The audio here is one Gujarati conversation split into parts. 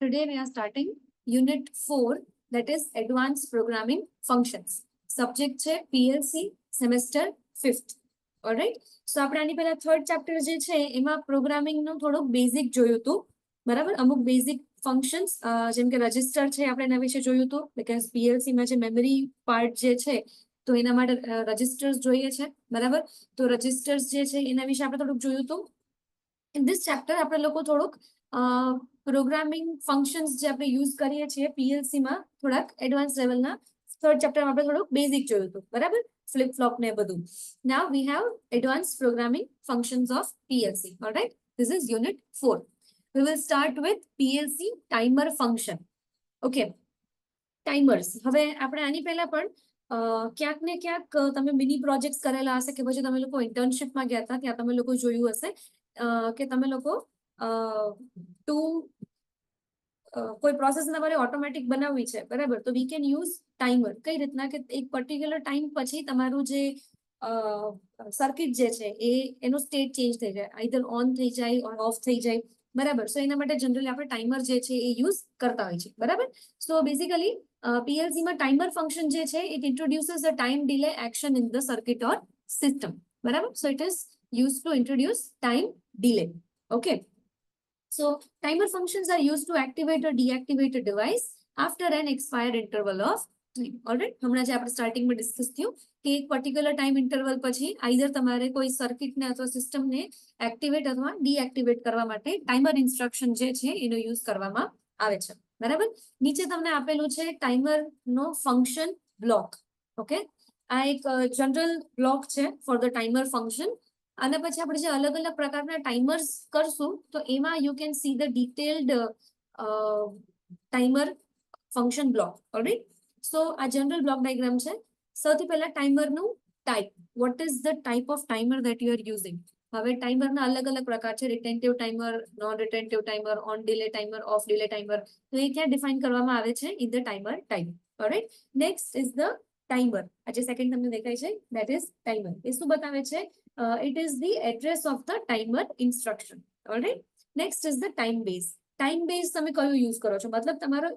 Today we are starting Unit 4, that is Advanced Programming Functions. Subject છે PLC, semester 5th. Alright? So આપણે આની પહેલા થર્ડ ચેપ્ટર જે છે એમાં પ્રોગ્રામિંગનું થોડુંક બેઝિક જોયું હતું. બરાબર? અમુક બેઝિક ફંક્શન્સ જેમ કે રજિસ્ટર છે આપણે એના વિશે જોયું હતું, બીકોઝ PLC માં જે મેમરી પાર્ટ જે છે તો એના માટે રજિસ્ટર્સ જોઈએ છે. બરાબર? તો રજિસ્ટર્સ જે છે એના વિશે આપણે થોડુંક જોયું હતું. ઇન ધીસ ચેપ્ટર આપણે લોકો થોડુંક પ્રોગ્રામિંગ ફંક્શન્સ જે આપણે યુઝ કરીએ છીએ પીએલસી માં થોડાક એડવાન્સ લેવલના થર્ડ ચેપ્ટરમાં આપણે થોડુંક બેઝિક જોયું હતું. બરાબર? ફ્લિપ ફ્લોપ ને બધું. Now we have advanced programming functions of PLC. All right, this is unit 4. We will start with PLC timer function. Okay, timers. હવે આપણે આની પહેલા પણ ક્યાંક ને ક્યાંક તમે મિની પ્રોજેક્ટ્સ કરેલા હશે કે પછી તમે લોકો ઇન્ટર્નશિપમાં ગયા હતા ત્યાં તમે લોકો જોયું હશે કે તમે લોકો કોઈ પ્રોસેસ તમારે ઓટોમેટિક બનાવવી છે. બરાબર? તો વી કેન યુઝ ટાઈમર. કઈ રીતના કે એક પર્ટિક્યુલર ટાઈમ પછી તમારું જે સર્કિટ જે છે એનો સ્ટેટ ચેન્જ થઈ જાય, આઈધર ઓન થઈ જાય ઓર ઓફ થઈ જાય. બરાબર? સો એના માટે જનરલી આપણે ટાઈમર જે છે એ યુઝ કરતા હોય છે. બરાબર? સો બેઝિકલી પીએલસી માં ટાઈમર ફંક્શન જે છે it introduces a time delay action in the circuit or system. બરાબર? So it is use to introduce time delay. Okay, so timer functions are used to activate or deactivate a device after an expired interval of time. Alright, હમણાં જે આપણે સ્ટાર્ટિંગમાં ડિસ્કસ થયું કે એક પર્ટિક્યુલર ટાઈમ ઇન્ટરવલ પછી આઈધર તમારે કોઈ સર્કિટને અથવા સિસ્ટમને એક્ટિવેટ અથવા ડીએક્ટિવેટ કરવા માટે ટાઈમર ઇન્સ્ટ્રક્શન જે છે એનો યુઝ કરવામાં આવે છે. બરાબર? નીચે તમને આપેલું છે ટાઈમર નો ફંક્શન બ્લોક. ઓકે, આ એક જનરલ બ્લોક છે ફોર ધ ટાઈમર ફંક્શન. અને પછી આપણે જે અલગ અલગ પ્રકારના ટાઈમર્સ કરશું તો એમાં you can see the detailed timer function block. Alright, so આ જનરલ બ્લોક ડાયાગ્રામ છે. સૌથી પહેલા ટાઈમરનું type. What is the type of timer that you are using? હવે ટાઈમરના અલગ અલગ પ્રકાર છે. Retentive timer, non retentive timer, on delay timer, off delay timer. તો એ ક્યાં ડિફાઇન કરવામાં આવે છે? In the timer type. Alright, next is the timer. આ જે સેકન્ડ તમને દેખાય છે દેટ ઇઝ ટાઈમર. એ શું બતાવે છે? It is the address of the timer instruction. All right, next is the time base. Time base તમે કયું યુઝ કરો છો? મતલબ તમારો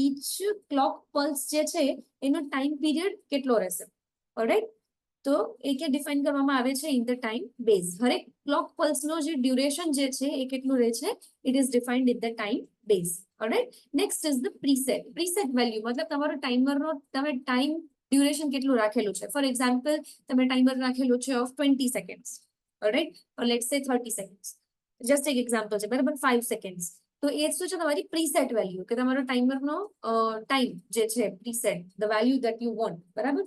each clock pulse જે છે એનો ટાઈમ પીરિયડ કેટલો રહેશે. ઓલરાઈટ, તો એ કે ડિફાઇન કરવામાં આવે છે ઇન ધ ટાઈમ બેઝ. હરેક ક્લોક પલ્સ નો જે ડ્યુરેશન જે છે એ કેટલું રહે છે it is defined in the time base. Alright, next is the preset. Preset value મતલબ તમારો ટાઈમરનો તમે ટાઈમ ડ્યુરેશન કેટલું રાખેલું છે. ફોર એક્ઝામ્પલ તમે ટાઈમર રાખેલું છે of 20 seconds. Alright, or let's સે 30 સેકન્ડ્સ. જસ્ટ એક એક્ઝામ્પલ છે. બરાબર? 5 સેકન્ડ્સ. તો એ શું છે તમારી પ્રીસેટ વેલ્યુ કે તમારો ટાઈમરનો ટાઈમ જે છે preset, the value that you want. બરાબર?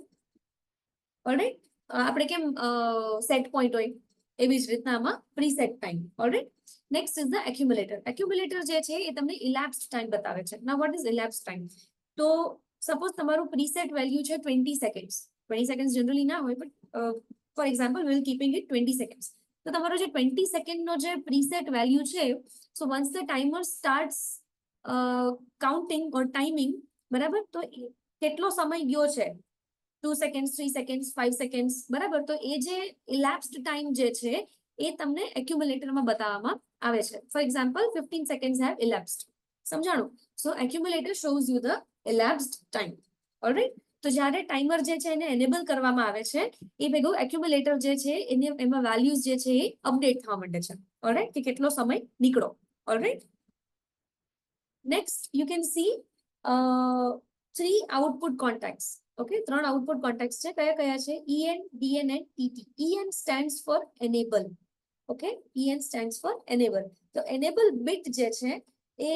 ઓલરાઈટ, આપણે કેમ સેટ પોઈન્ટ હોય એવી જ રીતના આમાં preset time. Alright, next is the accumulator. Accumulator જે છે એ તમને ઇલેપ્સ્ડ ટાઈમ બતાવે છે. Now what is elapsed time? તો સપોઝ તમારું પ્રીસેટ વેલ્યુ છે 20 સેકન્ડ્સ. 20 સેકન્ડ્સ જનરલી ના હોય, but for example will keeping it 20 seconds. તો તમારો જે 20 સેકન્ડનો જે પ્રીસેટ વેલ્યુ છે, સો once the timer starts counting or timing, બરાબર, તો કેટલો સમય ગયો છે, 2 સેકન્ડ્સ, 3 સેકન્ડ્સ, 5 સેકન્ડ્સ. બરાબર? તો એ જે ઇલેપ્સ્ડ ટાઈમ જે છે એ તમને એક્યુમ્યુલેટરમાં બતાવવામાં આવે છે. For example 15 seconds have elapsed. સમજાણું? So accumulator shows you the elapsed time. Alright, તો જ્યારે ટાઈમર જે છે એને એનેબલ કરવામાં આવે છે એ ભેગું એક્યુમ્યુલેટર જે છે એમાં વેલ્યુઝ જે છે એ અપડેટ થવા માંડે છે. ઓલરાઈટ, કે કેટલો સમય નીકળો. Alright, next you can C 3 output contacts. Okay, 3 output contacts છે. કયા કયા છે? EN, DN and TT. EN stands for enable. Okay, EN stands for enable. તો enable bit જે છે એ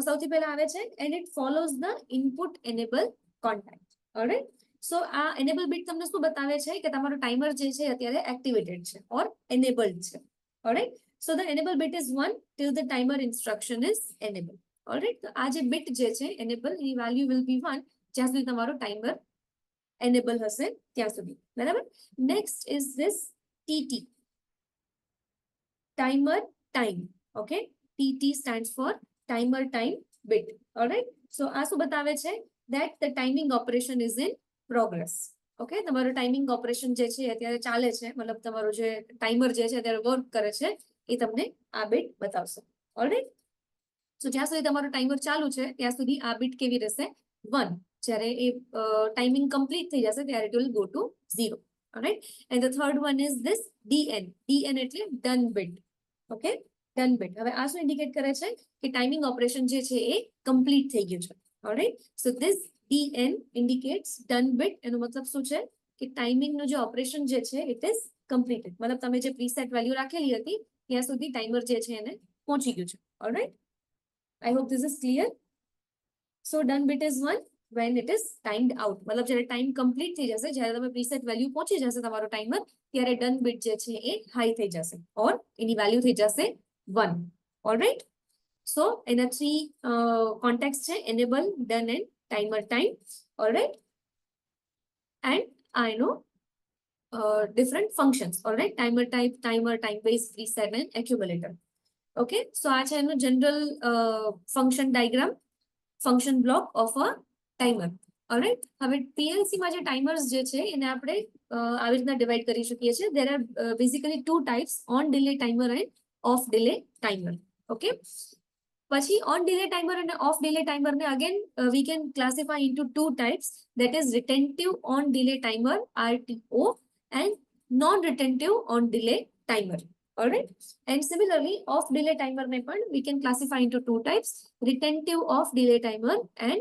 સૌથી પહેલા આવે છે and it follows the input enable contact. Alright, so આ enable bit તમને શું બતાવે છે કે તમારો ટાઈમર જે છે અત્યારે એક્ટિવેટેડ છે ઓર enabled છે. Alright, so the enable bit is 1 till the timer instruction is enabled. Alright, તો આ જે bit જે છે enable any value will be 1 જ્યાં સુધી તમારો ટાઈમર enable હશે ત્યાં સુધી. બરાબર? Next is this TT, timer time. Okay, TT stands for timer time bit. Alright, so આ શું બતાવે છે? that the timing operation is in progress. Okay, તમારું ટાઈમિંગ ઓપરેશન જે છે અત્યારે ચાલે છે, મતલબ તમારું જે ટાઈમર જે છે અત્યારે વર્ક કરે છે એ તમને આ બીટ બતાવશે. ઓલરાઈટ, સો જ્યાં સુધી તમારું ટાઈમર ચાલુ છે ત્યાં સુધી આ બીટ કેવી રહેશે 1. જ્યારે એ ટાઈમિંગ કમ્પ્લીટ થઈ જશે ત્યારે it will go to 0. Alright, and the third one is this DN એટલે done bit. Okay, done bit. હવે આ શું ઇન્ડિકેટ કરે છે કે ટાઈમિંગ ઓપરેશન જે છે એ કમ્પ્લીટ થઈ ગયું છે. Alright, so this DN indicates done bit. એનો મતલબ શું છે કે ટાઈમિંગ નું જે ઓપરેશન જે છે ઇટ ઇઝ કમ્પ્લીટેડ. મતલબ તમે જે પ્રીસેટ વેલ્યુ રાખેલી હતી ત્યાં સુધી ટાઈમર જે છે એને પહોંચી ગયું છે. Alright, I hope this is clear. So done bit is 1 when it is timed out. મતલબ જ્યારે ટાઈમ કમ્પ્લીટ થઈ જશે, જ્યારે તમે પ્રીસેટ વેલ્યુ પહોંચી જશે તમારો ટાઈમર, ત્યારે ડન બીટ જે છે એ હાઈ થઈ જશે ઓર એની વેલ્યુ થઈ જશે 1. ઓલરાઈટ, સો એના 3 કોન્ટેક્ટ છે: enable, done and timer time. Alright, and આ એનો different functions. Alright, timer type, timer, time base, preset and accumulator. Okay, so આ છે એનું general function diagram, function block of a timer. Alright, હવે PLC માં જે ટાઈમર્સ જે છે એને આપણે આવી રીતના ડિવાઈડ કરી શકીએ છીએ. There are basically 2 types: on delay timer and off delay timer. Okay, પછી ઓન ડિલે ટાઈમર અને ઓફ ડિલે ટાઈમર ને again we can classify into 2 types, that is retentive on delay timer RTO and non-retentive on delay timer. Alright, and similarly off delay timer ne pan we can classify into 2 types: retentive off delay timer and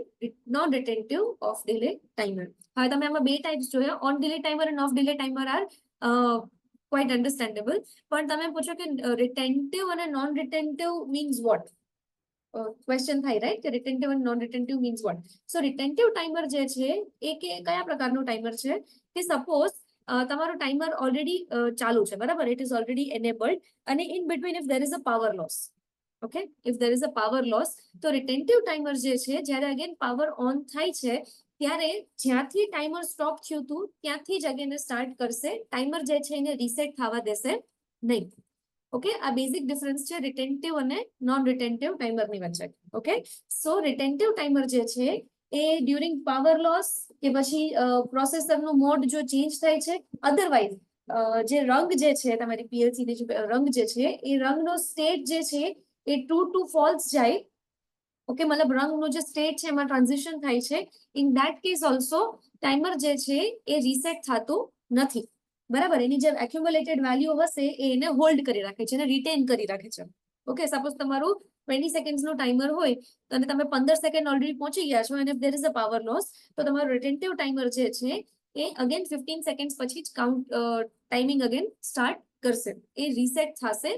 non-retentive off delay timer. હવે તમે આમાં બે ટાઈપ્સ જોયા, on delay timer and off delay timer are quite understandable. પણ તમે પૂછો કે retentive અને non-retentive means what? ક્વેશ્ચન થાય, રાઈટ, કે રિટેન્ટિવ અને non retentive means what. So retentive timer જે છે એ કયા પ્રકારનું ટાઈમર છે કે સપોઝ તમારું ટાઈમર ઓલરેડી ચાલુ છે, બરાબર, ઇટ ઇઝ ઓલરેડી એનેબલ્ડ, અને in between if there is a power loss, okay, if there is a power loss, તો રિટેન્ટિવ ટાઈમર જે છે જ્યારે અગેન પાવર ઓન થાય છે ત્યારે જ્યાંથી ટાઈમર સ્ટોપ થયું હતું ત્યાંથી જ અગેન સ્ટાર્ટ કરશે. ટાઈમર જે છે એને રીસેટ થવા દેશે નહીં. ઓકે, આ બેઝિક ડિફરન્સ છે રિટેન્ટિવ અને નોન રિટેન્ટિવ ટાઈમરની વચ્ચે. ઓકે, સો રિટેન્ટિવ ટાઈમર જે છે એ ડ્યુરિંગ પાવર લોસ કે પછી પ્રોસેસરનું મોડ જો ચેન્જ થાય છે, અધરવાઇઝ જે રંગ જે છે તમારી PLC ની જે રંગ જે છે એ રંગનો સ્ટેટ જે છે એ ટ્રુ ટુ ફોલ્સ જાય. ઓકે, મતલબ રંગનો જે સ્ટેટ છે એમાં ટ્રાન્ઝિશન થાય છે. In that case also timer જે છે એ રીસેટ થતું નથી. બરાબર, એની જે એક્યુમ્યુલેટેડ વેલ્યુ હશે એ એને હોલ્ડ કરી રાખે છે, એને રિટેન કરી રાખે છે. ઓકે, સપોઝ તમારું 20 સેકન્ડ્સનું ટાઈમર હોય અને તમે 15 સેકન્ડ ઓલરેડી પહોંચી ગયા છો અને there is a power loss, તો તમારું રિટેન્ટિવ ટાઈમર જે છે એ અગેન 15 સેકન્ડ પછી જ કાઉન્ટ ટાઈમિંગ અગેન સ્ટાર્ટ કરશે, એ રીસેટ થશે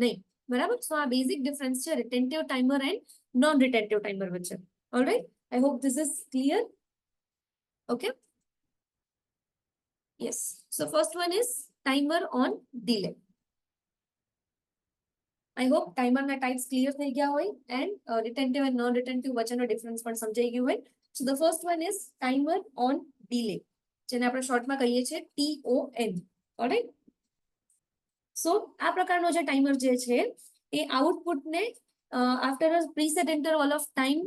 નહીં. બરાબર, સો આ બેઝિક ડિફરન્સ છે retentive timer and non retentive timer વચ્ચે. Alright, I hope this is clear. Okay, yes, so first one is timer on delay. I hope timer ના types clear થઈ ગયા હોય and retentive and non retentive વચ્ચેનો ડિફરન્સ પણ સમજાઈ ગયું હોય. So the first one is timer on delay, જેને આપણે શોર્ટમાં કહીએ છીએ TON. ઓલરાઈટ, સો આ પ્રકારનો જે ટાઈમર જે છે એ આઉટપુટને after a preset interval of time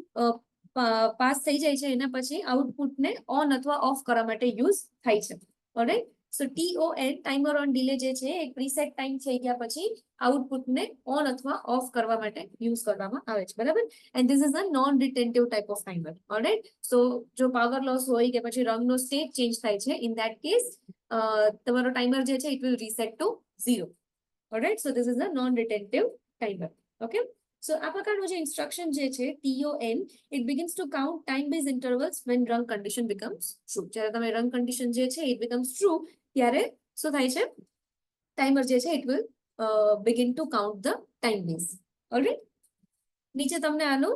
pass થઈ જાય છે એના પછી આઉટપુટને ઓન અથવા ઓફ કરવા માટે યુઝ થાય છે. Alright, so TON timer on delay જે છે એક પ્રીસેટ ટાઈમ થઈ ગયા પછી આઉટપુટને ઓન અથવા ઓફ કરવા માટે યુઝ કરવામાં આવે છે. બરાબર, and this is a non retentive type of timer. Alright, so જો પાવર લોસ હોય કે પછી રંગનો સ્ટેટ ચેન્જ થાય છે, ઇન ધેટ કેસ તમારો ટાઈમર જે છે it will reset to 0. Alright, so this is a non-retentive timer. Okay, so આ પ્રકારનો જે ઇન્સ્ટ્રક્શન જે છે TON, it begins to count time-based intervals when run condition becomes true. જ્યારે તમે run condition જે છે it becomes true ત્યારે શું થાય છે, ટાઈમર જે છે it will begin to count the time base. Alright, નીચે તમને આનું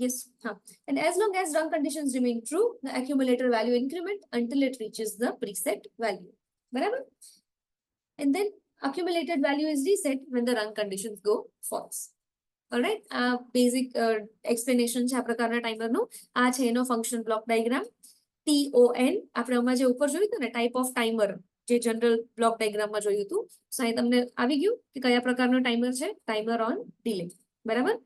yes, and as long as run conditions remain true, the accumulator value increment until it reaches the preset value. બરાબર, and then accumulated value is reset when the run conditions go false. Alright, basic explanation છે આ પ્રકારના ટાઈમરનું. આ છે એનો ફંક્શન બ્લોક ડાયાગ્રામ TON. આપણે હમણાં જે ઉપર જોયું હતું ને ટાઈપ ઓફ ટાઈમર, જે જનરલ બ્લોક ડાયાગ્રામમાં જોયું હતું, સો અહીં તમને આવી ગયું કે કયા પ્રકારનો ટાઈમર છે. ટાઈમર ઓન ડિલે, બરાબર,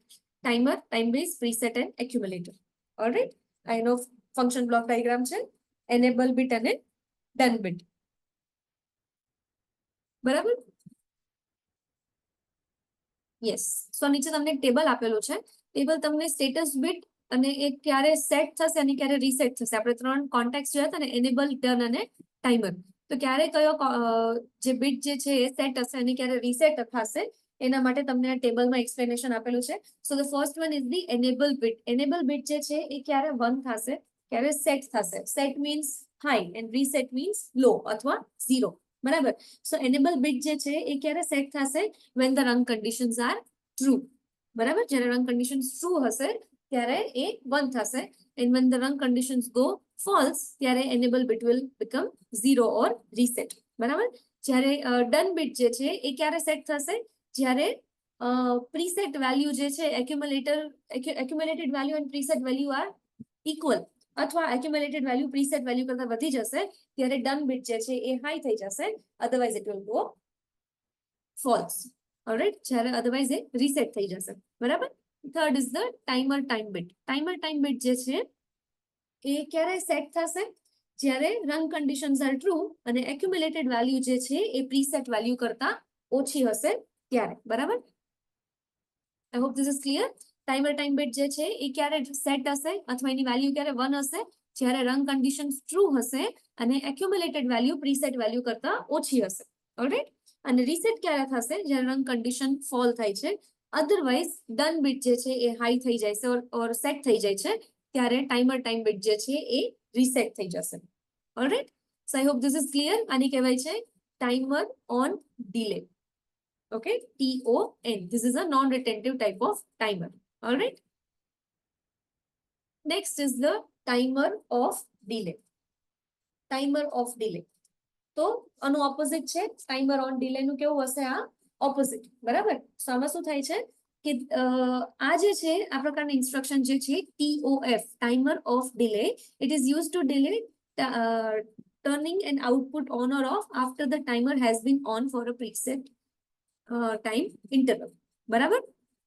timer, time base, preset and accumulator. Alright, આ એનો ફંક્શન બ્લોક ડાયાગ્રામ છે, એનેબલ બીટ અને ડન બીટ. બરાબર, યસ. સો નીચે તમને એક ટેબલ આપેલું છે. ટેબલ તમને સ્ટેટસ બીટ અને એ ક્યારે સેટ થશે અને ક્યારે રીસેટ થશે. આપણે 3 કોન્ટેક્ટ જોયા હતા ને, એનેબલ, ડન અને ટાઈમર. તો ક્યારે કયો જે બીટ જે છે એ સેટ હશે અને ક્યારે રીસેટ થશે, એના માટે તમને આ ટેબલમાં એક્સપ્લેનેશન આપેલું છે. So the first one is the enable bit. Enable bit જે છે એ ક્યારે 1 થશે, ક્યારે સેટ થશે. Set means high and reset means low અથવા 0. બરાબર. સો એનેબલ બીટ જે છે એ ક્યારે સેટ થશે? when the run conditions are true. બરાબર. જ્યારે run conditions true હશે ત્યારે એ 1 થશે. and when the run conditions go false, ત્યારે enable bit will become 0 or reset. બરાબર. જ્યારે done bit જે છે એ ક્યારે સેટ થશે? જ્યારે preset value જે છે accumulated value and preset value are equal, અથવા accumulated value preset value કરતા વધી જશે ત્યારે done bit જે છે એ હાઈ થઈ જશે, otherwise it will go false. Alright, જ્યારે otherwise એ reset થઈ જશે. બરાબર. Third is the timer time bit. Timer time bit જે છે એ ક્યારે સેટ થશે? જ્યારે રન કન્ડિશન્સ આર ટ્રુ અને એક્યુમ્યુલેટેડ વેલ્યુ જે છે એ પ્રીસેટ વેલ્યુ કરતા ઓછી હશે ત્યારે. બરાબર. આઈ hope this is clear. Timer time bit જે છે એ ક્યારે સેટ હશે અથવા એની વેલ્યુ ક્યારે 1 હશે? જ્યારે રન કન્ડિશન્સ ટ્રુ હશે અને એક્યુમ્યુલેટેડ વેલ્યુ પ્રીસેટ વેલ્યુ કરતા ઓછી હશે. ઓલરાઈટ. અને રીસેટ ક્યારે થશે? જ્યારે રન કન્ડિશન ફોલ થાય છે, અધરવાઇઝ ડન બીટ જે છે એ હાઈ થઈ જાય છે ઓર સેટ થઈ જાય છે, ત્યારે ટાઈમર ટાઈમ બીટ જે છે એ રીસેટ થઈ જશે. Alright. So I hope this is clear. આની કહેવાય છે timer on delay. Okay, TON. This is a non-retentive type of timer. All right. Next is the timer of delay. Timer of delay. તો આનું ઓપોઝિટ છે. ટાઈમર ઓન ડિલે નું કેવું હશે? આ ઓપોઝિટ. બરાબર. સો આમાં શું થાય છે કે આ જે છે આ પ્રકારની ઇન્સ્ટ્રક્શન જે છે TOF, timer off delay, it is use two delay turning an output on or off after the timer has been on for a preset time interval. બરાબર.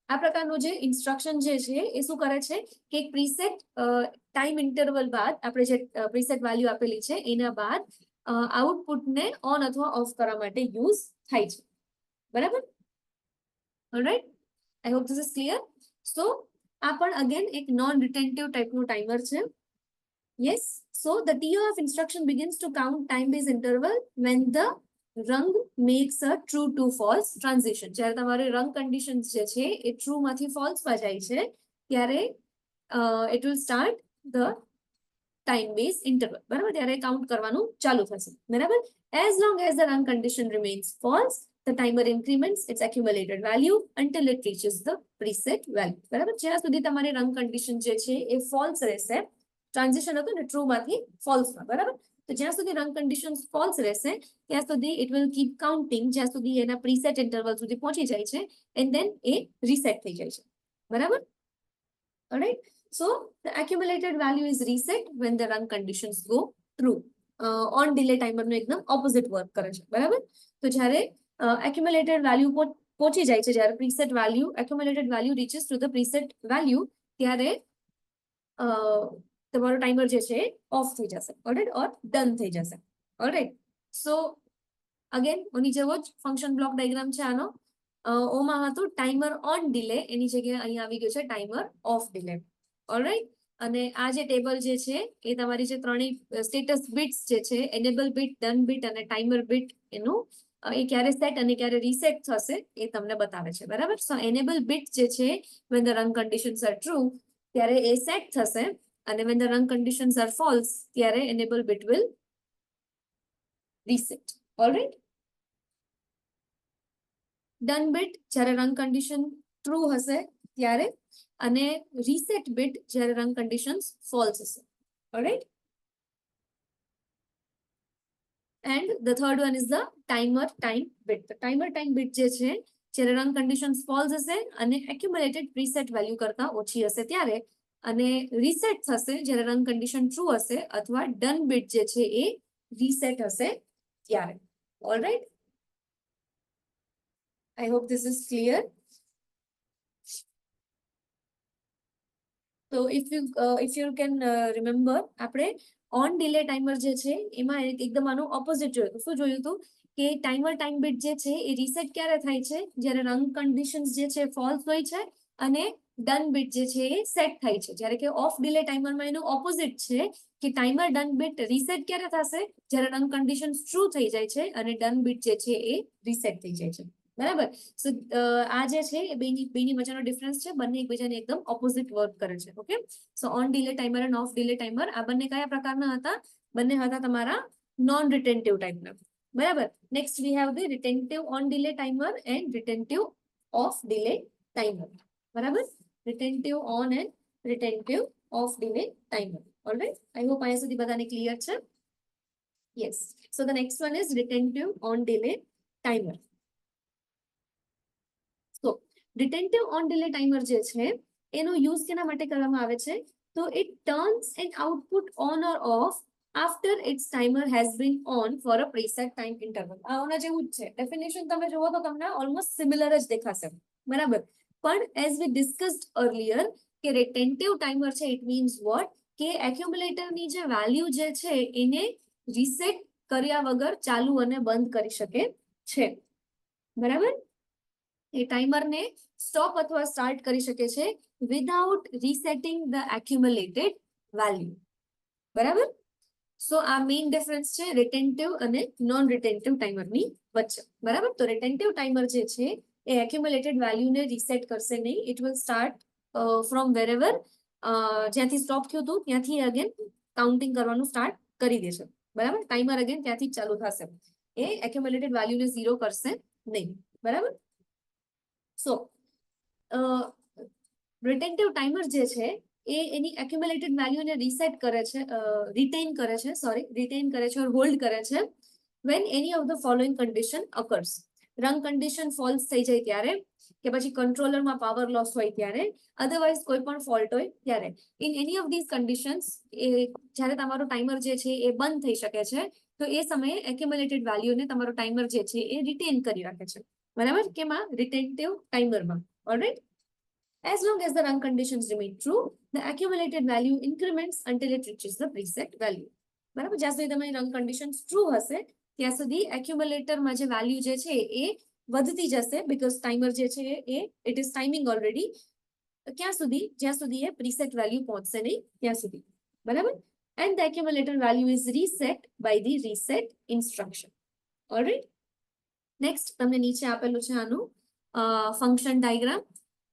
આ પ્રકારનું જે ઇન્સ્ટ્રક્શન જે છે એ શું કરે છે કે એક પ્રીસેટ ટાઈમ ઇન્ટરવલ બાદ આપણે જે પ્રીસેટ વેલ્યુ આપેલી છે એના બાદ આઉટપુટને ઓન અથવા ઓફ કરવા માટે યુઝ થાય છે. બરાબર. Alright. I hope this is clear. So આ પણ અગેન એક નોન રિટેન્ટિવ ટાઈપનું ટાઈમર છે. Yes. So the TOF instruction begins to count time-based interval when the rung makes a true to false transition. જ્યારે તમારી rung conditions જે છે એ true માંથી false માં જાય છે ત્યારે it will start the time-based interval. બરાબર. ત્યારે કાઉન્ટ કરવાનું ચાલુ થશે. બરાબર. As long as the rung condition remains false, the timer increments its accumulated value until it reaches the preset value. બરાબર. જ્યાં સુધી તમારી rung condition જે છે એ false રહેશે, ટ્રાન્ઝિશન હતું ને ટ્રુ માંથી ફોલ્સમાં. બરાબર. તો જ્યાં સુધી રન કન્ડિશન્સ ફોલ્સ રહેશે ત્યાં સુધી ઇટ વિલ કીપ કાઉન્ટિંગ જ્યાં સુધી એના પ્રીસેટ ઇન્ટરવલ સુધી પહોંચી જાય છે એન્ડ ધેન એ રીસેટ થઈ જાય છે. બરાબર. Alright. So the accumulated value is reset when the run conditions go true. On delay ટાઈમરનું એકદમ ઓપોઝિટ વર્ક કરે છે. બરાબર. તો જ્યારે એક્યુમ્યુલેટેડ વેલ્યુ પહોંચી જાય છે, જ્યારે preset value accumulated value reaches to the preset value, ત્યારે તમારો ટાઈમર જે છે ઓફ થઈ જશે. ઓલરાઈટ. ઓર ડન થઈ જશે. ઓલરાઈટ. સો અગેન ઓની જેવો જ ફંક્શન બ્લોક ડાયાગ્રામ છે આનો. ઓમાં હતું ટાઈમર ઓન ડિલે, એની જગ્યાએ અહીંયા આવી ગયું છે ટાઈમર ઓફ ડિલે. ઓલરાઈટ. અને આ જે ટેબલ જે છે એ તમારી જે ત્રણેય સ્ટેટસ બીટ્સ જે છે, એનેબલ બીટ, ડન બીટ અને ટાઈમર બીટ, એનું એ ક્યારે સેટ અને ક્યારે રીસેટ થશે એ તમને બતાવે છે. બરાબર. સો એનેબલ બીટ જે છે when the run conditions are true ત્યારે એ સેટ થશે અને when the run conditions are false ત્યારે enable bit will reset. Alright. Done bit જ્યારે run condition true હશે ત્યારે અને reset bit જ્યારે run conditions false હશે. Alright. And the third one is the timer time bit. The timer time bit જે છે જ્યારે run conditions false હશે અને accumulated preset value કરતા ઓછી હશે ત્યારે, અને રીસેટ થશે જ્યારે રન કન્ડિશન ટ્રુ હશે અથવા ડન બીટ જે છે એ રીસેટ હશે ત્યારે. Alright. I hope this is clear. તો ઇફ યુ કેન રિમેમ્બર, આપણે ઓન ડિલે ટાઈમર જે છે એમાં એકદમ આનું ઓપોઝિટ જોયું હતું. શું જોયું હતું કે ટાઈમર ટાઈમ બીટ જે છે એ રીસેટ ક્યારે થાય છે, જ્યારે રન કન્ડિશન્સ જે છે ફોલ્સ હોય છે અને ડન બીટ જે છે એ સેટ થાય છે. જ્યારે કે ઓફ ડિલે ટાઈમરમાં એનું ઓપોઝિટ છે કે ટાઈમર ડન બીટ રીસેટ ક્યારે થશે, જ્યારે રન કન્ડિશન ટ્રુ થઈ જાય છે અને ડન બીટ જે છે એ રીસેટ થઈ જાય છે. બરાબર. સો આ જે છે એ બેની વચ્ચેનો ડિફરન્સ છે, બંને એકબીજાને એકદમ ઓપોઝિટ વર્ક કરે છે. Okay, so on delay timer અને ઓફ ડિલે ટાઈમર આ બંને કયા પ્રકારના હતા? બંને હતા તમારા નોન રિટેન્ટિવ ટાઈપના. બરાબર. Next we have the retentive on delay timer and retentive off delay timer. બરાબર. Retentive on and retentive off delay timer. Alright, I hope અહીંયા સુધી બધાને ક્લિયર છે. Yes. So the next one is retentive on delay timer. તો રિટેન્ટિવ ઓન ડિલે ટાઈમર જે છે એનો યુઝ કેના માટે કરવામાં આવે છે? તો it turns an output on or off after its timer has been on for a preset time interval. આના જેવું જ છે. ડેફિનેશન તમે જુઓ તો તમને ઓલમોસ્ટ સિમિલર જ દેખાશે. બરાબર. પણ એઝ વી ડિસ્કસ્ડ અર્લિયર કે રિટેન્ટિવ ટાઈમર છે ઇટ મીન્સ વોટ, કે એક્યુમ્યુલેટરની જે વેલ્યુ જે છે એને રીસેટ કર્યા વગર ચાલુ અને બંધ કરી શકે છે. બરાબર. એ ટાઈમરને સ્ટોપ અથવા સ્ટાર્ટ કરી શકે છે without resetting the accumulated value. બરાબર. સો આ મેઇન ડિફરન્સ છે રિટેન્ટિવ અને નોન રિટેન્ટિવ ટાઈમરની વચ્ચે. બરાબર. તો રિટેન્ટિવ ટાઈમર જે છે એ એક્યુમ્યુલેટેડ વેલ્યુને રીસેટ કરશે નહીં. ઇટ વિલ સ્ટાર્ટ ફ્રોમ વેરેવર જ્યાંથી સ્ટોપ થયું હતું ત્યાંથી અગેન કાઉન્ટિંગ કરવાનું સ્ટાર્ટ કરી દેશે. બરાબર. ટાઈમર અગેન ત્યાંથી જ ચાલુ થશે. એ એક્યુમ્યુલેટેડ વેલ્યુને ઝીરો કરશે નહીં. બરાબર. સો રિટેન્ટિવ ટાઈમર જે છે એ એની એક્યુમ્યુલેટેડ વેલ્યુને રીસેટ કરે છે, રિટેન કરે છે ઓર હોલ્ડ કરે છે when any of the following condition occurs. Run condition false થઈ જાય ત્યારે, કે પછી કંટ્રોલરમાં પાવર લોસ હોય ત્યારે, અધરવાઇઝ કોઈ પણ ફોલ્ટ હોય ત્યારે. In any of these conditions એ જ્યારે તમારું ટાઈમર જે છે એ બંધ થઈ શકે છે, તો એ સમયે એક્યુમ્યુલેટેડ વેલ્યુને તમારું ટાઈમર જે છે એ રિટેન કરી રાખે છે. બરાબર. કેમાં? રિટેન્ટિવ ટાઈમરમાં. Alright. As long as the run conditions remain true, the accumulated value increments until it reaches the preset value. બરાબર. જ્યાં સુધી તમારી રન કન્ડિશન્સ ટ્રુ હશે ત્યાં સુધી એક્યુમ્યુલેટરમાં જે વેલ્યુ જે છે એ વધતી જશે, બીકોઝ ટાઈમર જે છે એ ઇટ ઇઝ ટાઈમિંગ ઓલરેડી. ક્યાં સુધી? જ્યાં સુધી એ પ્રીસેટ વેલ્યુ પહોંચશે નહીં ત્યાં સુધી. બરાબર. And the accumulator value is reset by the reset instruction. Alright. Next તમને નીચે આપેલું છે આનું function diagram.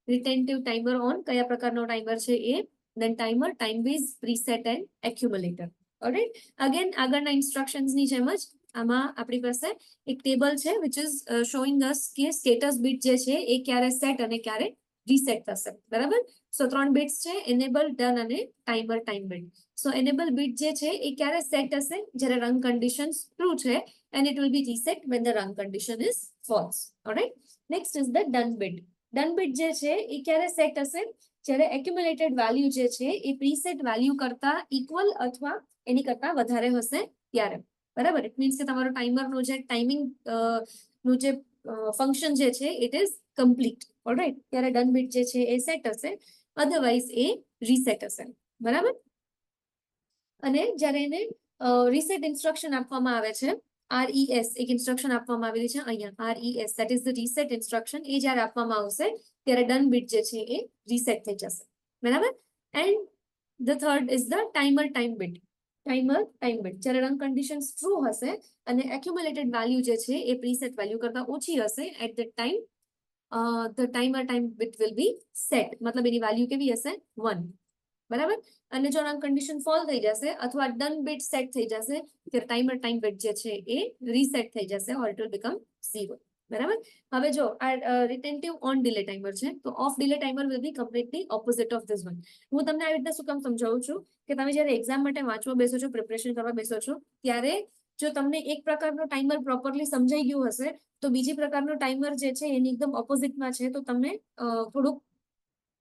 Retentive timer on કયા પ્રકારનો ટાઈમર છે એ, then timer, time base, preset and accumulator. Alright. Again આગળના ઇન્સ્ટ્રક્શન્સની જેમ જ આમાં આપણી પાસે એક ટેબલ છે વિચ ઇઝ શોઈંગ અસ કે સ્ટેટસ બીટ જે છે એ ક્યારે સેટ અને ક્યારે રીસેટ થશે. બરાબર. સો 3 બીટ્સ છે, એનેબલ, ડન અને ટાઈમર ટાઈમ બીટ. સો એનેબલ બીટ જે છે એ ક્યારે સેટ થશે? જ્યારે રન કન્ડિશન્સ ટ્રુ છે and it will be reset when the run condition is false. Alright. Next is the done bit. Done bit જે છે એ ક્યારે સેટ થશે? જ્યારે એક્યુમ્યુલેટેડ વેલ્યુ જે છે એ પ્રીસેટ વેલ્યુ કરતા ઇક્વલ અથવા એની કરતા વધારે હશે ત્યારે. બરાબર. ઇટ મીન્સ કે તમારું ટાઈમરનું જે ટાઈમિંગ નું જે ફંક્શન જે છે ઇટ ઇઝ કમ્પ્લીટ. ઓલરાઈટ. ત્યારે ડન બીટ જે છે એ સેટ હશે, અધરવાઇઝ એ રીસેટ હશે. બરાબર. અને જ્યારે એને રીસેટ ઇન્સ્ટ્રક્શન આપવામાં આવે છે, RES એક ઇન્સ્ટ્રક્શન આપવામાં આવેલી છે અહીંયા, RES that is the reset instruction, એ જ્યારે આપવામાં આવશે ત્યારે ડન બીટ જે છે એ રીસેટ થઈ જશે. બરાબર. And the third is the timer time bit. Timer time bit જ્યારે રન કન્ડિશન્સ ટ્રુ હશે અને એક્યુમ્યુલેટેડ વેલ્યુ જે છે એ પ્રીસેટ વેલ્યુ કરતા ઓછી હશે, at the time the timer time bit will be set. મતલબ એની વેલ્યુ કેવી હશે? 1. બરાબર. અને જો રન કન્ડિશન ફોલ થઈ જશે અથવા ડન બીટ સેટ થઈ જશે ત્યારે ટાઈમર ટાઈમ બીટ જે છે એ રીસેટ થઈ જશે ઓર ઇટ વિલ બીકમ 0. બરાબર. હવે જો આ રિટેન્ટિવ ઓન ડિલે ટાઈમર છે, તો of delay timer will be completely opposite of this one. હું તમને આવી રીતે શું કામ સમજાવું છું કે તમે જ્યારે એક્ઝામ માટે વાંચવા બેસો છો, પ્રિપરેશન કરવા બેસો છો, ત્યારે જો તમને એક પ્રકારનો ટાઈમર પ્રોપરલી સમજાઈ ગયું હશે તો બીજી પ્રકારનો ટાઈમર જે છે એની એકદમ ઓપોઝિટમાં છે, તો તમને થોડુંક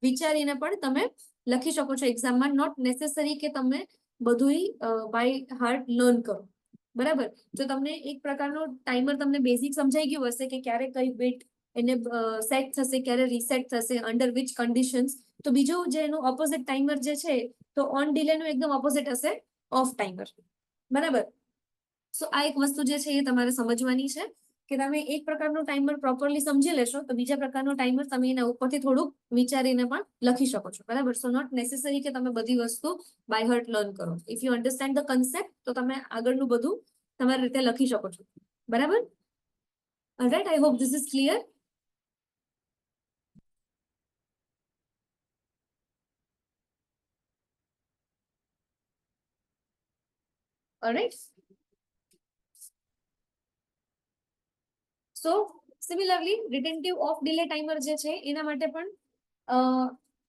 વિચારીને પણ તમે લખી શકો છો એક્ઝામમાં. નોટ નેસેસરી કે તમે બધુંય બાય હાર્ટ લર્ન કરો. બરાબર. જો તમને એક પ્રકારનો ટાઈમર તમને બેઝિક સમજાઈ ગયું હશે કે ક્યારે કઈ બીટ એને સેટ થશે, ક્યારે રીસેટ થશે, અંડર વિચ કન્ડિશન્સ, તો બીજું જે એનું ઓપોઝિટ ટાઈમર જે છે તો ઓન ડિલે નું એકદમ ઓપોઝિટ હશે ઓફ ટાઈમર. બરાબર. સો આ એક વસ્તુ જે છે એ તમારે સમજવાની છે કે તમે એક પ્રકારનો ટાઈમર પ્રોપરલી સમજી લેશો તો બીજા પ્રકારનો ટાઈમર તમે એના ઉપરથી થોડુંક વિચારીને પણ લખી શકો છો, બરાબર. સો નોટ નેસેસરી કે તમે બધી વસ્તુ બાય હાર્ટ લર્ન કરો. If you understand the concept તો તમે આગળનું બધું તમારી રીતે લખી શકો છો, બરાબર. Alright, I hope this is clear. Alright. So similarly retentive off delay timer જે છે એના માટે પણ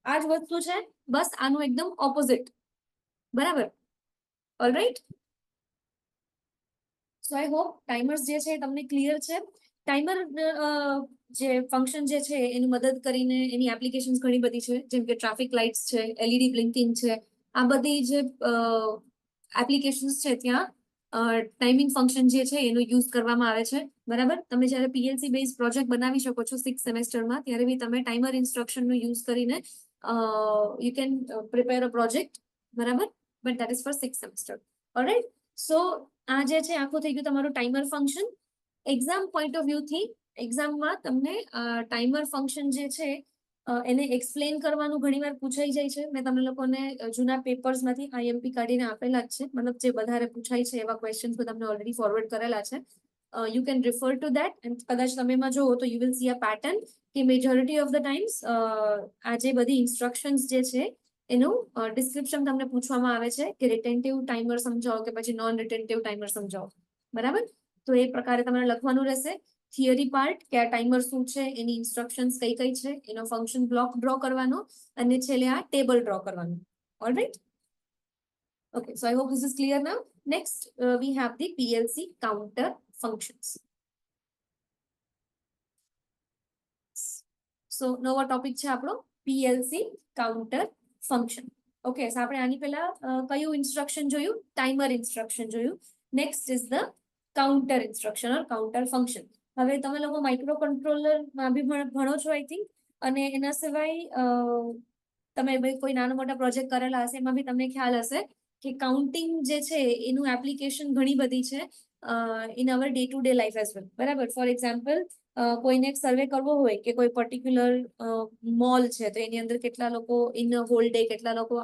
આ જ વસ્તુ છે, બસ આનું એકદમ ઓપોઝિટ, બરાબર. Alright. So I hope timers જે છે તમને ક્લિયર છે. ટાઈમર જે ફંક્શન જે છે એની મદદ કરીને એની એપ્લિકેશન્સ ઘણી બધી છે, જેમ કે ટ્રાફિક લાઇટ્સ છે, એલઈડી બ્લિંકિંગ છે. આ બધી જે એપ્લિકેશન્સ છે ત્યાં ટાઈમિંગ ફંક્શન જે છે એનો યુઝ કરવામાં આવે છે, બરાબર. તમે જ્યારે પીએલસી બેઝ પ્રોજેક્ટ બનાવી શકો છો 6th સેમેસ્ટરમાં, ત્યારે બી તમે ટાઈમર ઇન્સ્ટ્રક્શનનો યુઝ કરીને you can prepare a project, બરાબર. But that is for 6th semester. Alright. So આ જે છે આખું થઈ ગયું તમારું timer function. Exam point of view થી એક્ઝામમાં તમને ટાઈમર ફંક્શન જે છે એને એક્સપ્લેન કરવાનું ઘણીવાર પૂછાઈ જાય છે. મેં તમને લોકોને જૂના પેપર્સમાંથી આઈએમપી કાઢીને આપેલા જ છે, મતલબ જે વધારે પૂછાય છે એવા ક્વેશ્ચન્સ તમને ઓલરેડી ફોરવર્ડ કરેલા છે. You can refer two that and કદાચ તમે એમાં જુઓ તો you will see a pattern કે મેજોરિટી ઓફ ધ ટાઈમ્સ આ જે બધી ઇન્સ્ટ્રક્શન્સ જે છે એનું ડિસ્ક્રિપ્શન તમને પૂછવામાં આવે છે કે રિટેન્ટિવ ટાઈમર સમજાવો કે પછી નોન રિટેન્ટિવ ટાઈમર સમજાવો, બરાબર. તો એ પ્રકારે તમારે લખવાનું રહેશે. થિયરી પાર્ટ કે આ ટાઈમર શું છે, એની ઇન્સ્ટ્રક્શન્સ કઈ કઈ છે, એનો ફંક્શન બ્લોક ડ્રો કરવાનો અને છેલ્લે આ ટેબલ ડ્રો કરવાનું. Alright. Okay, so I hope this is clear now. Next, we have the PLC counter functions. So નવો ટોપિક છે આપણો PLC counter function. Okay, so આપણે આની પહેલા કયું ઇન્સ્ટ્રક્શન જોયું? ટાઈમર ઇન્સ્ટ્રક્શન જોયું. Next is the counter instruction or counter function. હવે તમે લોકો માઇક્રો કંટ્રોલરમાં બી ભણો છો આઈ થિંક, અને એના સિવાય તમે કોઈ નાના મોટા પ્રોજેક્ટ કરેલા હશે એમાં બી તમને ખ્યાલ હશે કે કાઉન્ટિંગ જે છે એનું એપ્લિકેશન ઘણી બધી છે in our day to day life as well, બરાબર. ફોર એક્ઝામ્પલ, કોઈને એક સર્વે કરવો હોય કે કોઈ પર્ટિક્યુલર મોલ છે તો એની અંદર કેટલા લોકો ઇન હોલ ડે કેટલા લોકો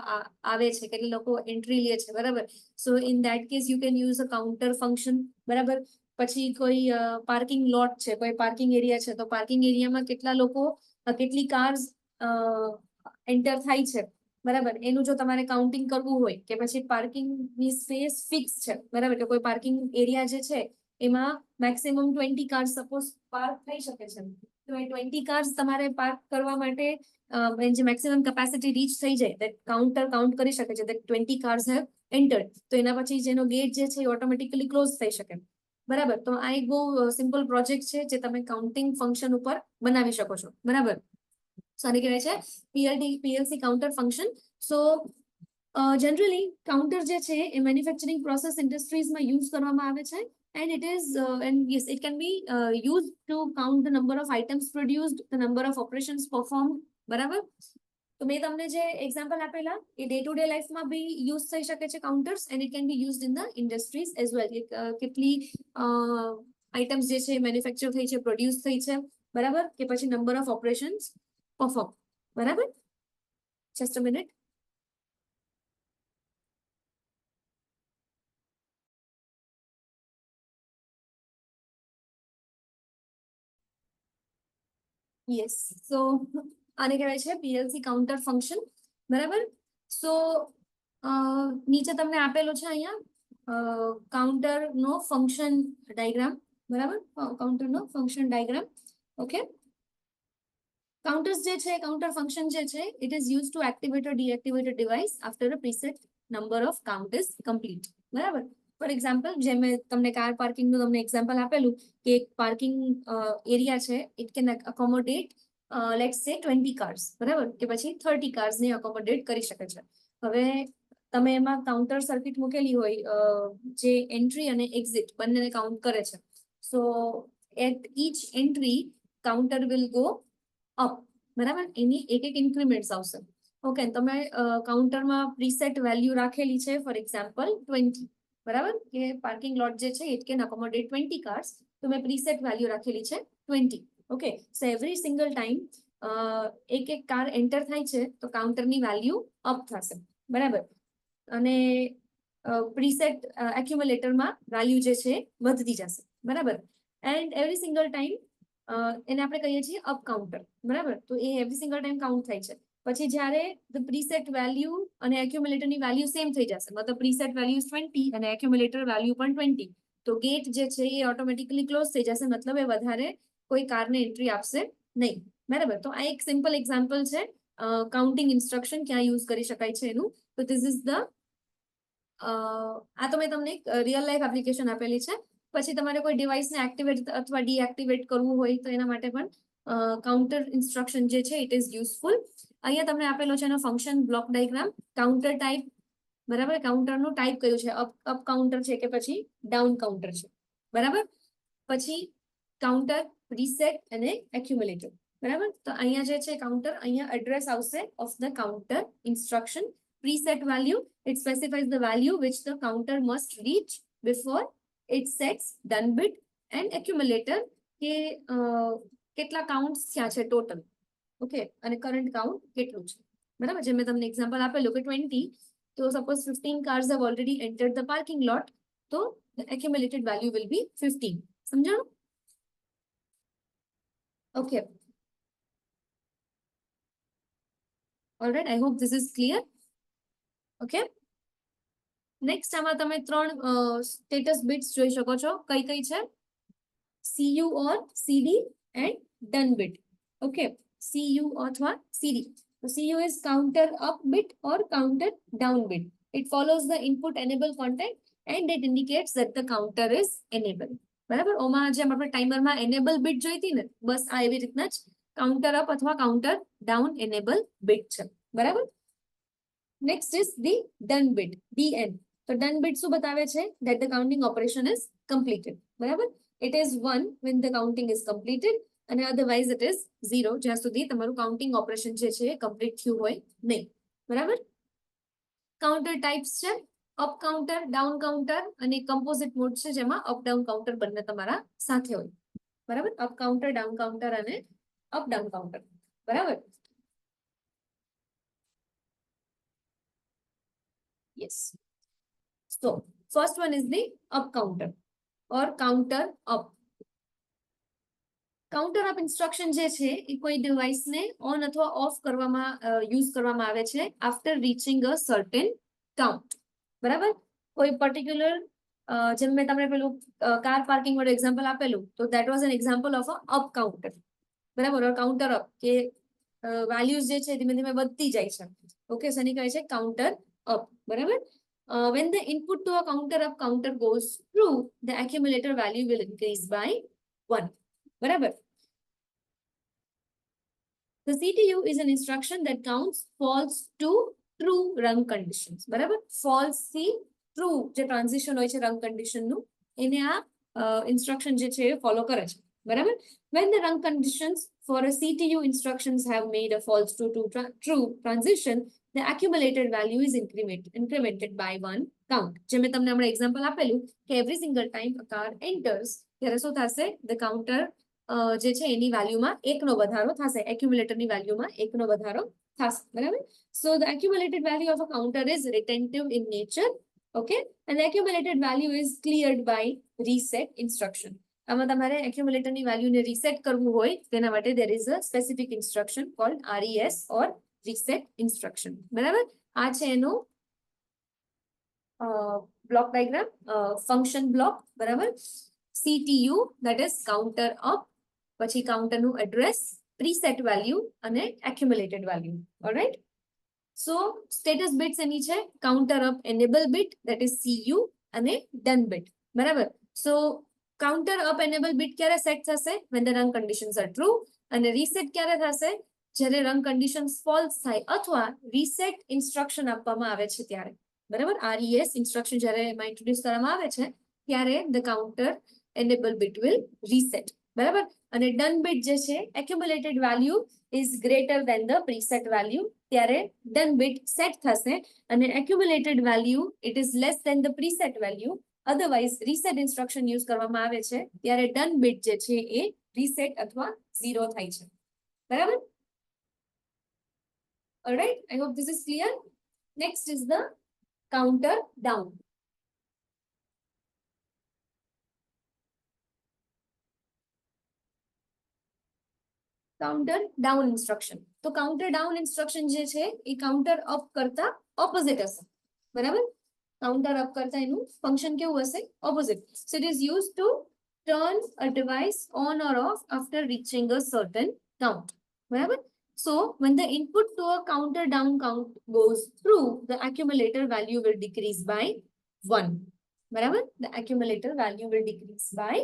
આવે છે, કેટલા લોકો એન્ટ્રી લે છે, બરાબર. સો in that case you can use a counter function, બરાબર. પછી કોઈ પાર્કિંગ લોટ છે, કોઈ પાર્કિંગ એરિયા છે, તો પાર્કિંગ એરિયામાં કેટલા લોકો કેટલી કાર્સ એન્ટર થાય છે, બરાબર. એનું જો તમારે કાઉન્ટિંગ કરવું હોય કે પછી પાર્કિંગની સ્પેસ ફિક્સ છે, બરાબર, કે કોઈ પાર્કિંગ એરિયા જે છે એમાં મેક્સિમમ 20 કાર્સ સપોઝ પાર્ક થઈ શકે છે, તો એ 20 કાર્સ તમારે પાર્ક કરવા માટે જે મેક્સિમમ કેપેસિટી રીચ થઈ જાય that કાઉન્ટર કાઉન્ટ કરી શકે છે that 20 કાર્સ હેવ એન્ટર્ડ, તો એના પછી જેનો ગેટ જે છે એ ઓટોમેટિકલી ક્લોઝ થઈ શકે, બરાબર. તો આ એક બહુ સિમ્પલ પ્રોજેક્ટ છે જે તમે કાઉન્ટિંગ ફંક્શન ઉપર બનાવી શકો છો, બરાબર. આને કહેવાય છે પીએલસી કાઉન્ટર ફંક્શન. સો જનરલી કાઉન્ટર જે છે એ મેન્યુફેક્ચરિંગ પ્રોસેસ ઇન્ડસ્ટ્રીઝમાં યુઝ કરવામાં આવે છે. And it is, and yes, it can be used to count the number of items produced, the number of operations performed, બરાબર. તો મેં તમને જે એક્ઝામ્પલ આપેલા એ ડે ટુ ડે લાઈફમાં બી યુઝ થઈ શકે છે counters, and it can be used in the industries as well. કેટલી આઇટમ્સ જે છે મેન્યુફેક્ચર થઈ છે, પ્રોડ્યુસ થઈ છે, બરાબર, કે પછી નંબર ઓફ ઓપરેશન્સ પરફોર્મ, બરાબર. Just a minute. યસ. સો આને કહેવાય છે પીએલસી કાઉન્ટર ફંક્શન, બરાબર. સો નીચે તમને આપેલું છે અહીંયા કાઉન્ટર નો ફંક્શન ડાયાગ્રામ, બરાબર. કાઉન્ટર નો ફંક્શન ડાયાગ્રામ. ઓકે. કાઉન્ટર્સ જે છે, કાઉન્ટર ફંક્શન જે છે, it is use to activate or deactivate a device after a preset number of count is complete, બરાબર. ફોર એક્ઝામ્પલ, જેમ મેં તમને કાર પાર્કિંગનું તમને એક્ઝામ્પલ આપેલું કે એક પાર્કિંગ એરિયા છે, ઇટ કેન અકોમોડેટ લેટ્સ સે 20 કાર્સ, બરાબર, કે પછી 30 કાર્સને અકોમોડેટ કરી શકે છે. હવે તમે એમાં કાઉન્ટર સર્કિટ મૂકેલી હોય જે એન્ટ્રી અને એક્ઝિટ બંનેને કાઉન્ટ કરે છે. So at each entry counter will go up, બરાબર. એની એક એક ઇન્ક્રીમેન્ટ્સ આવશે. ઓકે. તમે કાઉન્ટરમાં પ્રીસેટ વેલ્યુ રાખેલી છે ફોર એક્ઝામ્પલ 20, બરાબર, કે પાર્કિંગ લોટ જે છે ઇટ કેન અકોમોડેટ 20 કાર્સ, તો મેં પ્રીસેટ વેલ્યુ રાખેલી છે 20. Okay, so every single time એક એક કાર એન્ટર થાય છે તો કાઉન્ટરની વેલ્યુ અપ થશે. બરાબર, અને પ્રીસેટ એક્યુમ્યુલેટરમાં વેલ્યુ જે છે વધતી જશે. બરાબર, એન્ડ એવરી સિંગલ ટાઈમ એને આપણે કહીએ છીએ અપ કાઉન્ટર. બરાબર, તો એ એવરી સિંગલ ટાઈમ કાઉન્ટ થાય છે. પછી જ્યારે ધ પ્રીસેટ વેલ્યુ અને એક્યુમ્યુલેટરની વેલ્યુ સેમ થઈ જશે, મતલબ પ્રીસેટ વેલ્યુ 20 અને એક્યુમ્યુલેટર વેલ્યુ પણ 20, તો ગેટ જે છે એ ઓટોમેટિકલી ક્લોઝ થઈ જશે, મતલબ એ વધારે કોઈ કારને એન્ટ્રી આપશે નહીં. બરાબર, તો આ એક સિમ્પલ એક્ઝામ્પલ છે કાઉન્ટિંગ ઇન્સ્ટ્રક્શન ક્યાં યુઝ કરી શકાય છે એનું. તો ધીસ ઇઝ ધ આ તો મેં તમને એક રિયલ લાઈફ એપ્લિકેશન આપેલી છે. પછી તમારે કોઈ ડિવાઇસને એક્ટિવેટ અથવા ડીએક્ટિવેટ કરવું હોય તો એના માટે પણ કાઉન્ટર ઇન્સ્ટ્રક્શન જે છે ઇટ ઇઝ યુઝફુલ. અહીંયા તમને આપેલો છે એનો function block diagram, counter type. બરાબર, કાઉન્ટરનું ટાઈપ કયું છે, અપ કાઉન્ટર છે કે પછી ડાઉન કાઉન્ટર છે. બરાબર, પછી કાઉન્ટર, પ્રીસેટ અને એક્યુમ્યુલેટર. બરાબર, તો અહીંયા જે છે કાઉન્ટર, અહીંયા એડ્રેસ આવશે of the counter instruction. Preset value, it specifies the value which the counter must reach before it sets done bit, and accumulator કે કેટલા કાઉન્ટ્સ થયા છે ટોટલ. ઓકે, અને કરંટ કાઉન્ટ કેટલું છે. બરાબર, જે મેં તમને એક્ઝામ્પલ આપેલું કે 20, તો suppose 15 cars have already entered the parking lot, તો the accumulated value will be 15. સમજાણું? Okay, all right, I hope this is clear. Okay, next આમાં તમે ત્રણ સ્ટેટસ બિટ્સ જોઈ શકો છો. કઈ કઈ છે? CU or CD and done bit. Okay, CU અથવા CD. So CU is counter up bit or counter down bit. It follows the input enable content and it indicates that the counter is enabled. બરાબર, ઓમાં જેમ આપણે ટાઈમરમાં એનેબલ બીટ જોઈતી ને, બસ આ એવી રીતના જ કાઉન્ટર અપ અથવા કાઉન્ટર ડાઉન એનેબલ બીટ છે. બરાબર, next is the done bit, DN. તો ડન બીટ શું બતાવે છે? that the counting operation is completed. બરાબર, it is 1 when the counting is completed અને otherwise it is 0 જ્યાં સુધી તમારું કાઉન્ટિંગ ઓપરેશન જે છે કમ્પ્લીટ થયું હોય નહીં. બરાબર, કાઉન્ટર ટાઈપ્સ છે અપ કાઉન્ટર, ડાઉન કાઉન્ટર અને કમ્પોઝિટ મોડ છે જેમાં અપ ડાઉન કાઉન્ટર બંને તમારા સાથે હોય. બરાબર, અપ કાઉન્ટર, ડાઉન કાઉન્ટર અને અપ ડાઉન કાઉન્ટર. બરાબર, yes. So first one is the up counter or counter up. Counter up instruction જે છે એ કોઈ ડિવાઇસને ઓન અથવા ઓફ કરવામાં યુઝ કરવામાં આવે છે આફ્ટર રીચિંગ અ સર્ટેન કાઉન્ટ. બરાબર, કોઈ પર્ટિક્યુલર જેમ મેં તમને પેલું કાર પાર્કિંગ વાળું એક્ઝામ્પલ આપેલું, તો that was an example of a up counter. બરાબર, કાઉન્ટર અપ કે વેલ્યુઝ જે છે ધીમે ધીમે વધતી જાય છે. ઓકે, શેની કહે છે? Counter up. બરાબર, when the input to a counter up counter goes through, the accumulator value will increase by 1. બરાબર, the CTU is an instruction that counts false to true run conditions. બરાબર, false થી true જે ટ્રાન્ઝિશન હોય છે run condition નું, એને આ ઇન્સ્ટ્રક્શન જે છે ફોલો કરે છે. બરાબર, when the run conditions for a CTU instructions have made a false to true transition, the accumulated value is incremented by 1 count. જે મેં તમને હમણાં એક્ઝામ્પલ આપેલું કે every single time a car enters, ત્યારે શું થશે? the counter જે છે એની વેલ્યુમાં એકનો વધારો થશે, એક્યુમ્યુલેટરની વેલ્યુમાં એકનો વધારો થશે. બરાબર, so the accumulated value of a counter is retentive in nature. Okay, and the accumulated value is cleared by reset instruction. આમાં તમારે એક્યુમ્યુલેટરની વેલ્યુને રીસેટ કરવું હોય તેના માટે there is a specific instruction called RES or reset instruction. બરાબર, આ છે એનું બ્લોક ડાયાગ્રામ, ફંક્શન બ્લોક. બરાબર, CTU that is counter up, પછી કાઉન્ટરનું એડ્રેસ, પ્રીસેટ વેલ્યુ અને એક્યુમ્યુલેટેડ વેલ્યુ. ઓલરાઈટ, સો સ્ટેટસ બિટ્સ એની છે counter up enable bit that is CU અને ડન બિટ. બરાબર, સો કાઉન્ટર અપ એનેબલ બિટ ક્યારે સેટ થશે? when the run conditions are true, અને રીસેટ ક્યારે થશે? જ્યારે રન કન્ડિશન્સ ફોલ્સ થાય અથવા રીસેટ ઇન્સ્ટ્રક્શન આપવામાં આવે છે ત્યારે. બરાબર, RES ઇન્સ્ટ્રક્શન જ્યારે એમાં ઇન્ટ્રોડ્યુસ કરવામાં આવે છે ત્યારે the counter enable bit will reset. બરાબર. અને ડન બીટ જે છે accumulated value is greater than the preset value, ત્યારે ડન બીટ સેટ થશે, અને accumulated value it is less than the preset value, otherwise reset instruction use કરવામાં આવે છે ત્યારે ડન બીટ જે છે એ રીસેટ અથવા 0 થાય છે. બરાબર. Alright, I hope this is clear. Next is the counter down. Counter down instruction. તો કાઉન્ટર ડાઉન ઇન્સ્ટ્રક્શન જે છે એ કાઉન્ટર અપ કરતા ઓપોઝિટ હશે. બરાબર. કાઉન્ટર અપ કરતા એનું ફંક્શન કેવું હશે? Opposite. So it is use two turn a device on or off after reaching a certain count. બરાબર. So when the input to a counter down count goes through, the accumulator value will decrease by 1. બરાબર. The accumulator value will decrease by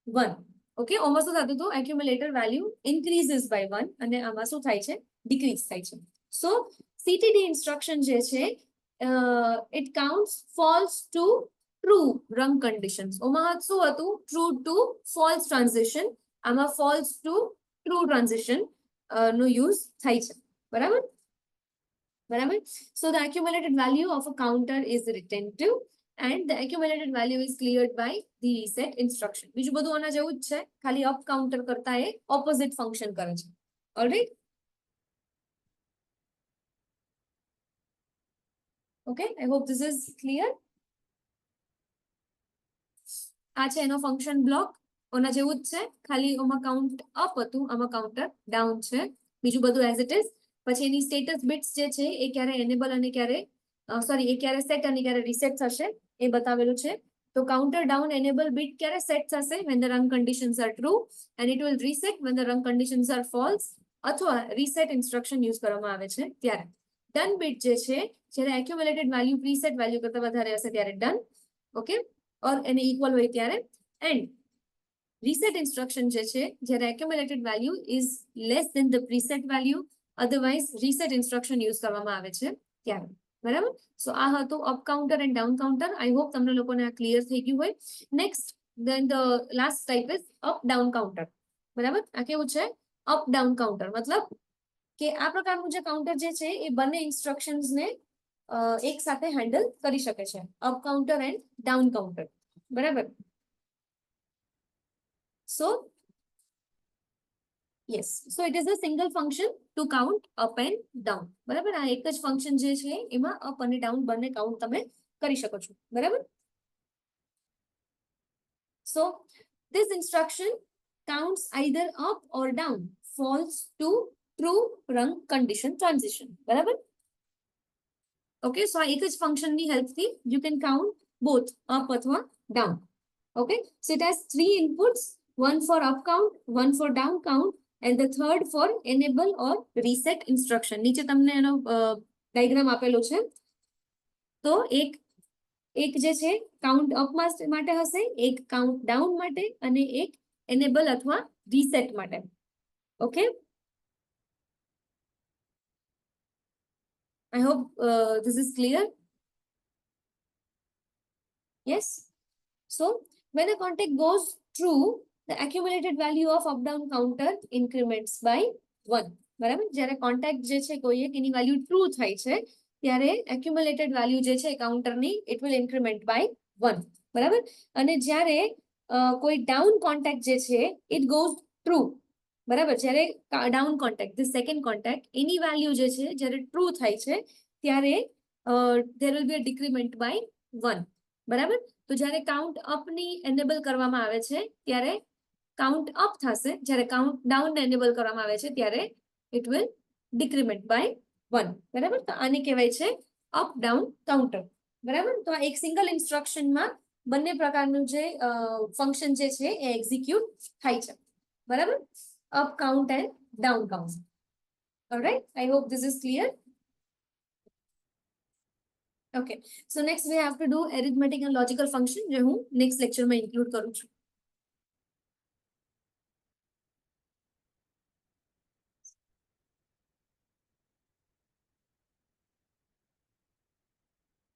1. Okay, આમાં શું થતું હતું? એક્યુમ્યુલેટર વેલ્યુ ઇન્ક્રીઝિસ બાય 1 અને આમાં શું થાય છે? ડિક્રીઝ થાય છે. સો સીટીડી ઇન્સ્ટ્રક્શન જે છે it counts false to true rung conditions. આમાં શું હતું? True to false transition. આમાં ફોલ્સ ટુ ટ્રુ ટ્રાન્ઝિશન નો યુઝ થાય છે. બરાબર. બરાબર. So the accumulated value of a counter is retentive and the accumulated value is cleared by the reset instruction. બીજું બધું આના જેવું જ છે, ખાલી અપ કાઉન્ટર કરતા એ ઓપોઝિટ ફંક્શન કરે છે. Alright. Okay, I hope this is clear. આ છે એનો ફંક્શન બ્લોક, ઓના જેવું જ છે, ખાલી ઓમાં કાઉન્ટ અપ હતું, આમાં કાઉન્ટર ડાઉન છે. બીજું બધું એઝ ઇટ ઇઝ. પછી એની સ્ટેટસ બિટ્સ જે છે એ ક્યારે એનેબલ અને ક્યારે એ ક્યારે સેટ અને ક્યારે રીસેટ થશે એ બતાવેલું છે. તો કાઉન્ટર ડાઉન એનેબલ બીટ ક્યારે સેટ થશે? when the run conditions are true and it will reset when the run conditions are false, અથવા રીસેટ ઇન્સ્ટ્રક્શન યુઝ કરવામાં આવે છે ત્યારે. ડન બીટ જે છે જ્યારે એક્યુમ્યુલેટેડ વેલ્યુ પ્રીસેટ વેલ્યુ કરતા વધારે હશે ત્યારે ડન, ઓકે, ઓર એને ઇક્વલ હોય ત્યારે. એન્ડ રીસેટ ઇન્સ્ટ્રક્શન જે છે જ્યારે accumulated value is less than the preset value, otherwise reset instruction use કરવામાં આવે છે ત્યારે. બરાબર. સો આ હતું up counter and down counter. I hope તમને લોકોને આ ક્લિયર થઈ ગયું હોય. Next then the last type is up down counter. બરાબર. આ કેવું છે? અપ ડાઉન કાઉન્ટર મતલબ કે આ પ્રકારનું જે કાઉન્ટર જે છે એ બંને ઇન્સ્ટ્રક્શન્સને એક સાથે હેન્ડલ કરી શકે છે, up counter and down counter. બરાબર. સો yes, so it is a single function to count up and down. બરાબર. આ એક જ ફંક્શન જે છે એમાં અપ અને ડાઉન બંને કાઉન્ટ તમે કરી શકો છો. બરાબર. so this instruction counts either up or down, false to true run condition transition. બરાબર. okay, so આ એક જ ફંક્શન ની હેલ્પ થી you can count both up અથવા down. okay, so it has 3 inputs, one for up count, one for down count, and the third for enable or reset instruction. નીચે તમને એનો ડાયાગ્રામ આપેલો છે. તો એક જે છે કાઉન્ટ અપ માટે હશે, એક કાઉન્ટ ડાઉન માટે અને એક એનેબલ અથવા રીસેટ માટે. Okay, I hope this is clear. Yes. So when a contact goes true, the accumulated value of up down counter increments by 1. બરાબર. જ્યારે કોન્ટેક્ટ જે છે કોઈ એક એની વેલ્યુ ટ્રુ થાય છે ત્યારે એક્યુમ્યુલેટેડ વેલ્યુ જે છે કાઉન્ટરની ઇટ વિલ ઇન્ક્રીમેન્ટ બાય 1. બરાબર. અને જ્યારે કોઈ ડાઉન કોન્ટેક્ટ જે છે ઇટ ગોઝ ટ્રુ. બરાબર. જ્યારે down contact the second contact એની વેલ્યુ જે છે જ્યારે ટ્રુ થાય છે ત્યારે there will be a decrement by 1. બરાબર. તો જ્યારે કાઉન્ટ અપ ની એનેબલ કરવામાં આવે છે ત્યારે કાઉન્ટ અપ થશે, જ્યારે કાઉન્ટ ડાઉન એનેબલ કરવામાં આવે છે ત્યારે ઇટ વિલ ડિક્રીમેન્ટ બાય 1. બરાબર. તો આને કહેવાય છે અપ ડાઉન કાઉન્ટર. બરાબર. તો આ એક સિંગલ ઇન્સ્ટ્રક્શનમાં બંને પ્રકારનું જે ફંક્શન જે છે એ એક્ઝિક્યુટ થાય છે. બરાબર. Up count and down count. Alright, I hope this is clear. Okay, so next we have to do arithmetic and logical function જે હું next lecture માં include કરું છું.